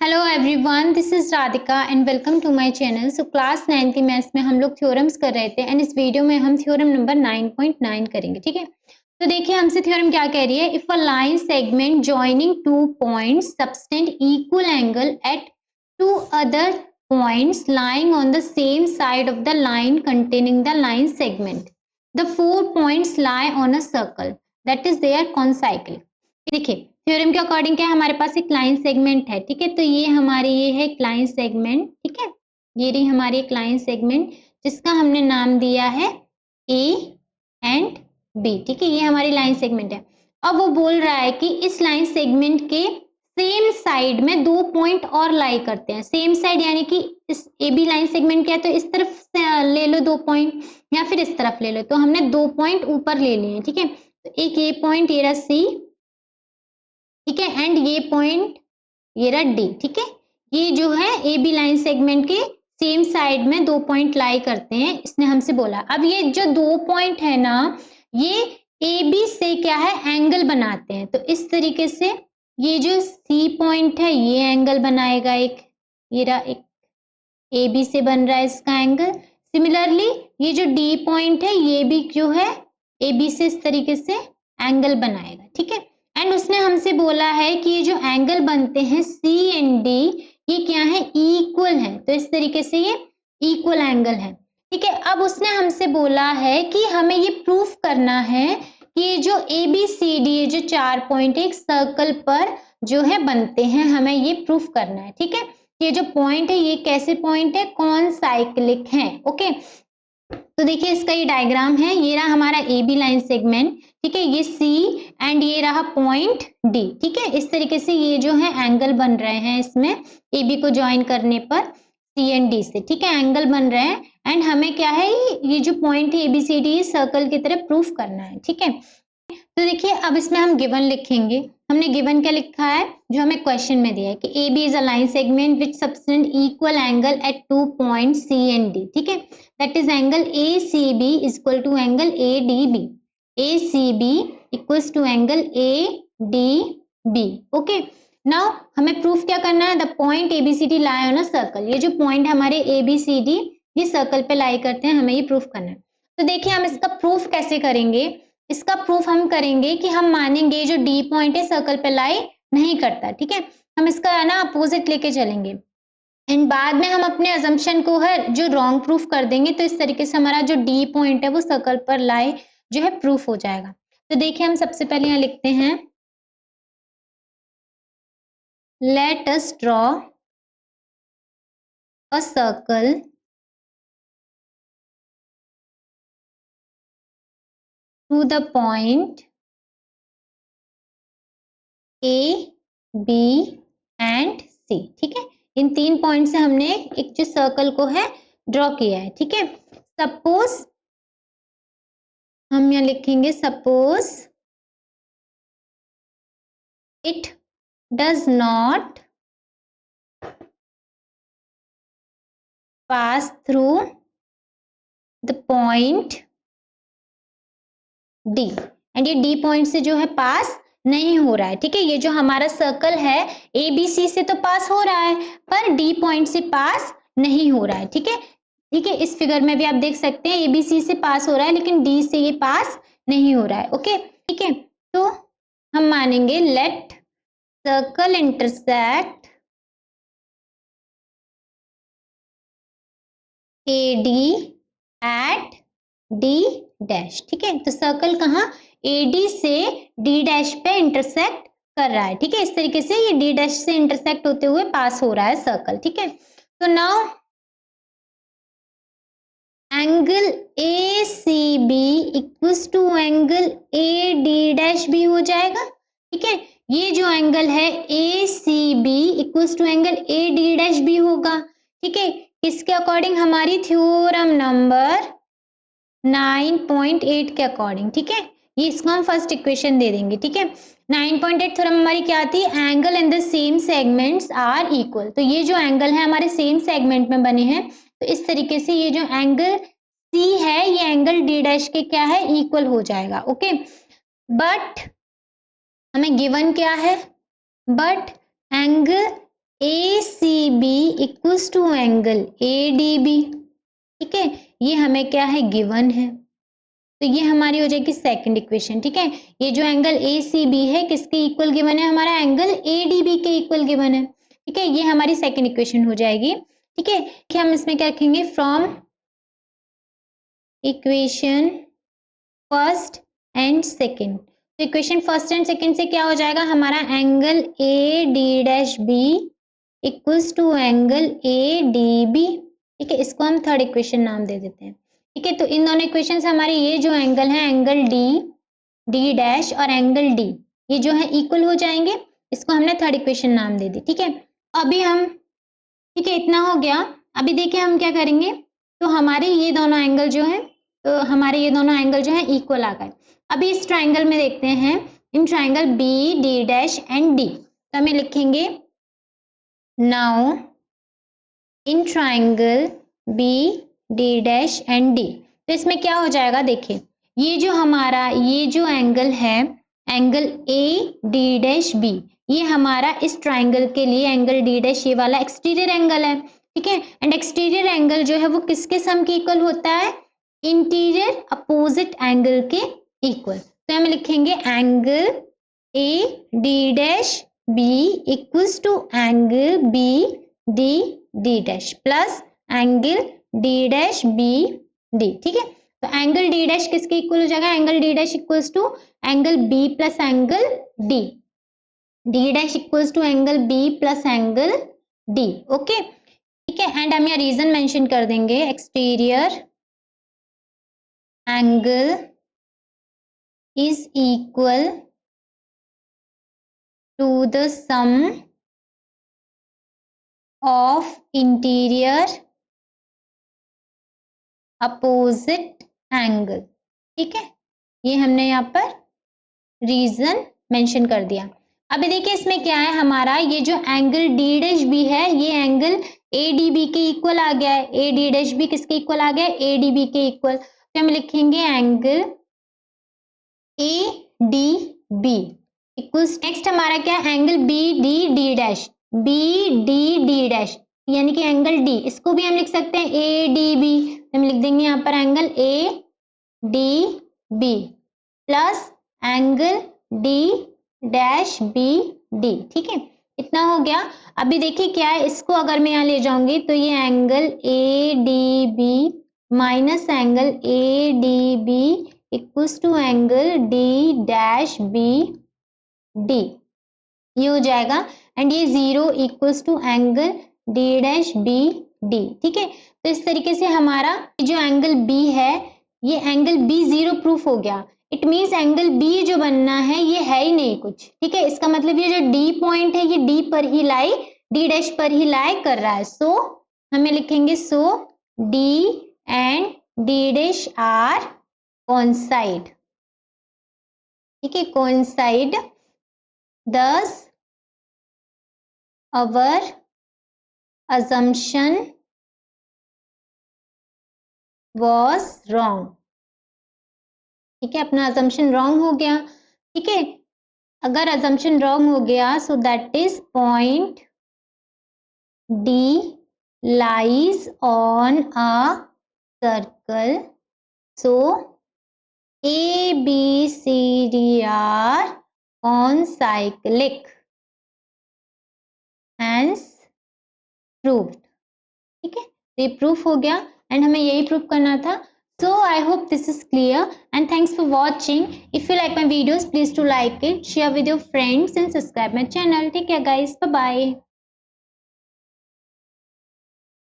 Hello everyone, this is Radhika and welcome to my channel. So class 9 की maths में हम लोग थ्योरम्स कर रहे थे एंड इस वीडियो में हम थ्योरम नंबर 9.9 करेंगे। ठीक है, तो देखिए हमसे थ्योरम क्या कह रही है। If a line segment joining two points subtend equal angle at two other points lying on the same side of the line containing the line segment, the 4 points lie on a circle that is they're concyclic. देखिए theorem के according क्या है, हमारे पास एक line segment है। ठीक है, तो ये हमारी ये है एक लाइन सेगमेंट। ठीक है, ये रही हमारी एक लाइन सेगमेंट जिसका हमने नाम दिया है ए एंड बी। ठीक है, ये हमारी लाइन सेगमेंट है। अब वो बोल रहा है कि इस लाइन सेगमेंट के सेम साइड में 2 पॉइंट और लाई करते हैं। सेम साइड यानी कि इस ए बी लाइन सेगमेंट क्या है, तो इस तरफ से ले लो 2 पॉइंट या फिर इस तरफ ले लो। तो हमने 2 पॉइंट ऊपर ले लिए हैं। ठीक है, तो एक ये पॉइंट ये रहा सी, ठीक है, एंड ये पॉइंट ये रहा डी। ठीक है, ये जो है ए बी लाइन सेगमेंट के सेम साइड में 2 पॉइंट लाई करते हैं, इसने हमसे बोला। अब ये जो 2 पॉइंट है ना, ये ए बी से क्या है एंगल बनाते हैं। तो इस तरीके से ये जो सी पॉइंट है ये एंगल बनाएगा, एक ये रहा एक ए बी से बन रहा है इसका एंगल। सिमिलरली ये जो डी पॉइंट है ये भी जो है ए बी से इस तरीके से एंगल बनाएगा। ठीक है, एंड उसने हमसे बोला है कि ये जो एंगल बनते हैं सी एंड डी ये क्या है, इक्वल है। तो इस तरीके से ये इक्वल एंगल है। ठीक है, अब उसने हमसे बोला है कि हमें ये प्रूफ करना है कि ये जो ए बी सी डी ये जो 4 पॉइंट एक सर्कल पर जो है बनते हैं, हमें ये प्रूफ करना है। ठीक है, ये जो पॉइंट है ये कैसे पॉइंट है, कॉन्साइक्लिक है। ओके, तो देखिए इसका ये डायग्राम है। ये रहा हमारा ए बी लाइन सेगमेंट। ठीक है, ये सी एंड ये रहा पॉइंट डी। ठीक है, इस तरीके से ये जो है एंगल बन रहे हैं इसमें ए बी को ज्वाइन करने पर सी एंड डी से। ठीक है, एंगल बन रहे हैं एंड हमें क्या है ये जो पॉइंट है A B C D circle की तरह प्रूफ करना है। ठीक है, तो देखिए अब इसमें हम गिवन लिखेंगे। हमने गिवन क्या लिखा है, जो हमें क्वेश्चन में दिया है कि A B is a line segment which subtend equal angle at 2 point C and D. ठीक है, that is angle A C B is equal to angle A D B. A C B equals to angle A D B. Okay, now हमें proof क्या करना है, the point A B C D lie on a circle. ये जो point हमारे A B C D ये circle पे लाई करते हैं, हमें ये प्रूफ करना है। तो देखिए हम इसका प्रूफ कैसे करेंगे। इसका प्रूफ हम करेंगे कि हम मानेंगे जो डी पॉइंट है सर्कल पे लाई नहीं करता। ठीक है, हम इसका है ना अपोजिट लेके चलेंगे एंड बाद में हम अपने अजम्पशन को है जो रॉन्ग प्रूफ कर देंगे। तो इस तरीके से हमारा जो डी पॉइंट है वो सर्कल पर लाई जो है प्रूफ हो जाएगा। तो देखिए हम सबसे पहले यहाँ लिखते हैं, let us draw a circle to the point A B and C. ठीक है, इन 3 पॉइंट से हमने एक जो सर्कल को है ड्रॉ किया है। ठीक है, सपोज हम यहाँ लिखेंगे, suppose it does not pass through the point D and ये डी पॉइंट से जो है पास नहीं हो रहा है। ठीक है, ये जो हमारा सर्कल है ए बी सी से तो पास हो रहा है पर डी पॉइंट से पास नहीं हो रहा है। ठीक है, ठीक है, इस फिगर में भी आप देख सकते हैं ए बी सी से पास हो रहा है लेकिन डी से ये पास नहीं हो रहा है। ओके, ठीक है, तो हम मानेंगे let circle intersect A D at D dash. ठीक है, तो सर्कल कहाँ ए डी से डी डैश पे इंटरसेक्ट कर रहा है। ठीक है, इस तरीके से ये डी डैश से इंटरसेक्ट होते हुए पास हो रहा है सर्कल। ठीक है, तो now angle A C B equals to angle A D dash भी हो जाएगा। ठीक है, ये जो एंगल है A C B equals to angle A D dash भी होगा। ठीक है, इसके अकॉर्डिंग हमारी थ्योरम नंबर 9.8 के अकॉर्डिंग। ठीक है, ये इसको हम फर्स्ट इक्वेशन दे देंगे। ठीक है, 9.8 थ्योरम हमारी क्या थी, angle in the same segments are equal. तो ये जो एंगल है हमारे सेम सेगमेंट में बने हैं, तो इस तरीके से ये जो एंगल सी है ये एंगल डी डैश के क्या है, इक्वल हो जाएगा। ओके, बट हमें गिवन क्या है, but angle ACB equals to angle ADB, ठीक है, ये हमें क्या है, गिवन है। तो ये हमारी हो जाएगी सेकंड इक्वेशन, ठीक है। ये जो एंगल ACB है किसके इक्वल गिवन है, हमारा एंगल ADB के इक्वल गिवन है, ठीक है। ये हमारी सेकंड इक्वेशन हो जाएगी, ठीक है। कि हम इसमें क्या रखेंगे, from equation first and second. तो इक्वेशन फर्स्ट एंड सेकंड से क्या हो जाएगा, हमारा angle AD' equals to angle ADB, ठीक है। इसको हम थर्ड इक्वेशन नाम दे देते हैं, ठीक है। तो इन दोनों इक्वेशन से हमारे ये जो एंगल है, एंगल D' और एंगल D, ये जो है इक्वल हो जाएंगे। इसको हमने थर्ड इक्वेशन नाम दे दी, ठीक है। अभी हम, ठीक है, इतना हो गया। अभी देखिए हम क्या करेंगे, तो हमारे ये दोनों एंगल जो है, तो हमारे ये दोनों एंगल जो है इक्वल आ गए। अभी इस ट्राइंगल में देखते हैं, in triangle BD' and D, तो हमें लिखेंगे now in triangle BD' and D। तो इसमें क्या हो जाएगा, देखिए ये जो हमारा ये जो एंगल है, एंगल AD'B, ये हमारा इस ट्राइंगल के लिए एंगल D' ये वाला एक्सटीरियर एंगल है, ठीक है। एंड एक्सटीरियर एंगल जो है वो किसके सम के इक्वल होता है, इंटीरियर अपोजिट एंगल के इक्वल। तो हम लिखेंगे angle AD' B equals to angle BD' plus angle D'B D, ठीक है। तो एंगल D' किसके इक्वल हो जाएगा, angle D' equals to angle B plus angle D, D' equals to angle B plus angle D, okay, ठीक है। And हम यहाँ रीजन मेंशन कर देंगे, exterior angle is equal to the sum of interior opposite angle, ठीक है। ये हमने यहाँ पर रीजन मेंशन कर दिया। अभी देखिए इसमें क्या है, हमारा ये जो एंगल D'B है, ये एंगल ADB के इक्वल आ गया है। AD'B किसके इक्वल आ गया है, ADB के इक्वल। तो हम लिखेंगे एंगल ADB इक्वल्स, नेक्स्ट हमारा क्या है, एंगल BDD', BDD' यानी कि एंगल D, इसको भी हम लिख सकते हैं ADB। हम लिख देंगे यहाँ पर angle ADB plus angle D'BD, ठीक है। इतना हो गया। अभी देखिए क्या है, इसको अगर मैं यहाँ ले जाऊंगी तो ये angle ADB minus angle ADB equals to angle D'BD, ये हो जाएगा। एंड ये 0 इक्वल्स टू एंगल D'BD, ठीक है। तो इस तरीके से हमारा जो एंगल B है, ये एंगल B 0 प्रूफ हो गया। इट मीन्स एंगल B जो बनना है ये है ही नहीं कुछ, ठीक है। इसका मतलब ये जो D पॉइंट है ये D पर ही लाई, D' पर ही लाई कर रहा है। सो हमें लिखेंगे so D and D' are coincide, ठीक है, coincide, thus our assumption was wrong, ठीक है। अपना assumption wrong हो गया, ठीक है। अगर assumption wrong हो गया, so that is point D lies on a circle, so A, B, C, D are on cyclic, hence proved, ठीक है। ये प्रूफ हो गया एंड हमें यही प्रूफ करना था। So I hope this is clear and thanks for watching. If you like my videos, please to like it, share with your friends and subscribe my channel. Take care guys, bye bye.